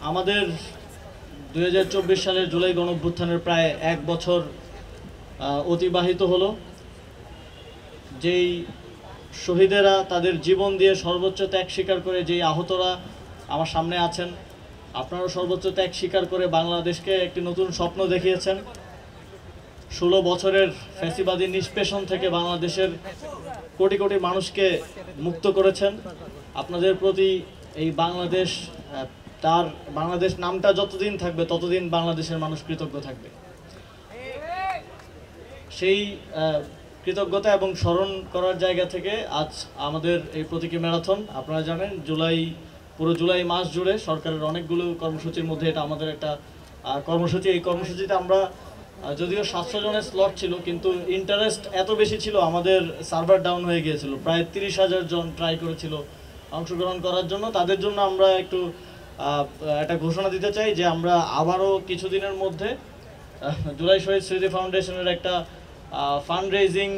আমাদের 2024 সালের জুলাই গণঅভ্যুত্থানের প্রায় 1 বছর অতিবাহিত হলো। যেই শহীদেরা তাদের জীবন দিয়ে সর্বোচ্চ ত্যাগ স্বীকার করে, যেই আহতরা আমার সামনে আছেন, আপনারাও সর্বোচ্চ ত্যাগ স্বীকার করে বাংলাদেশকে একটি নতুন স্বপ্ন দেখিয়েছেন। 16 বছরের ফ্যাসিবাদী নিষ্পেষণ থেকে বাংলাদেশের কোটি কোটি মানুষকে মুক্ত করেছেন। আপনাদের প্রতি এই বাংলাদেশ নামটা যতদিন থাকবে ততদিন বাংলাদেশের মানুষ কৃতজ্ঞ থাকবে। সেই কৃতজ্ঞতা এবং স্মরণ করার জায়গা থেকে আজ আমাদের এই প্রতীকী ম্যারাথন, আপনারা জানেন পুরো জুলাই মাস জুড়ে সরকারের অনেকগুলো কর্মসূচির মধ্যে এটা আমাদের একটা কর্মসূচি। এই কর্মসূচিতে আমরা যদিও 700 জনের স্লট ছিল, কিন্তু ইন্টারেস্ট এত বেশি ছিল আমাদের সার্ভার ডাউন হয়ে গিয়েছিল। প্রায় 30,000 জন ট্রাই করেছিল অংশগ্রহণ করার জন্য। তাদের জন্য আমরা একটা ঘোষণা দিতে চাই যে আমরা আবারও কিছুদিনের মধ্যে জুলাই শহীদ স্মৃতি ফাউন্ডেশনের একটা ফান্ড রেজিং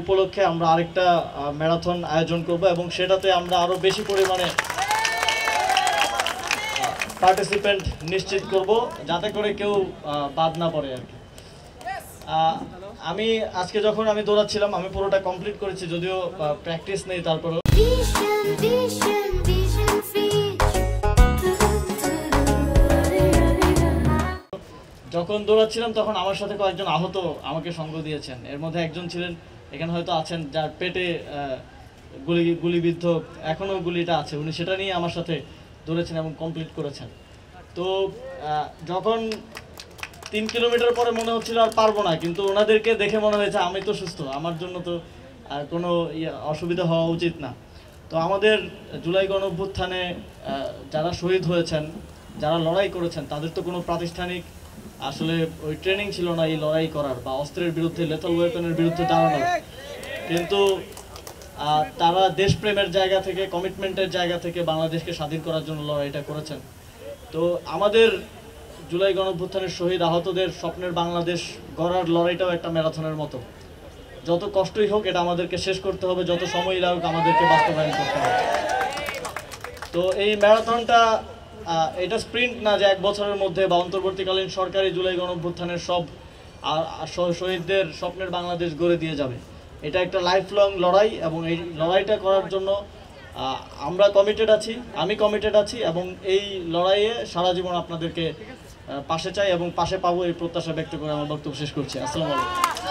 উপলক্ষে আমরা আরেকটা ম্যারাথন আয়োজন করব এবং সেটাতে আমরা আরও বেশি পরিমাণে পার্টিসিপেন্ট নিশ্চিত করব, যাতে করে কেউ বাদ না পড়ে আর কি। আমি আজকে যখন আমি দৌড়াচ্ছিলাম আমি পুরোটা কমপ্লিট করেছি, যদিও প্র্যাকটিস নেই, তারপরেও যখন দৌড়াচ্ছিলাম তখন আমার সাথে কয়েকজন আহত আমাকে সঙ্গ দিয়েছেন। এর মধ্যে একজন ছিলেন, এখানে হয়তো আছেন, যার পেটে গুলিবিদ্ধ, এখনও গুলিটা আছে। উনি সেটা নিয়ে আমার সাথে দৌড়েছেন এবং কমপ্লিট করেছেন। তো যখন 3 কিলোমিটার পরে মনে হচ্ছিল আর পারবো না, কিন্তু ওনাদেরকে দেখে মনে হয়েছে আমি তো সুস্থ, আমার জন্য তো কোনো অসুবিধা হওয়া উচিত না। তো আমাদের জুলাই গণঅভ্যুত্থানে যারা শহীদ হয়েছেন, যারা লড়াই করেছেন, তাদের তো কোনো প্রাতিষ্ঠানিক আসলে ওই ট্রেনিং ছিল না এই লড়াই করার বা অস্ত্রের বিরুদ্ধে, লেথাল ওয়েপনের বিরুদ্ধে দাঁড়ানোর, কিন্তু তারা দেশপ্রেমের জায়গা থেকে, কমিটমেন্টের জায়গা থেকে বাংলাদেশকে স্বাধীন করার জন্য লড়াইটা করেছেন। তো আমাদের জুলাই গণঅভ্যুত্থানের শহীদ আহতদের স্বপ্নের বাংলাদেশ গড়ার লড়াইটাও একটা ম্যারাথনের মতো। যত কষ্টই হোক এটা আমাদেরকে শেষ করতে হবে, যত সময় লাগুক আমাদেরকে বাস্তবায়ন করতে হবে। তো এই ম্যারাথনটা এটা স্প্রিন্ট না যে 1 বছরের মধ্যে বা অন্তর্বর্তীকালীন সরকারি জুলাই গণঅভ্যুত্থানের সব শহীদদের স্বপ্নের বাংলাদেশ গড়ে দিয়ে যাবে। এটা একটা লাইফ লং লড়াই এবং এই লড়াইটা করার জন্য আমরা কমিটেড আছি, আমি কমিটেড আছি এবং এই লড়াইয়ে সারা জীবন আপনাদেরকে পাশে চাই এবং পাশে পাবো এই প্রত্যাশা ব্যক্ত করে আমার বক্তব্য শেষ করছি। আসসালামু আলাইকুম।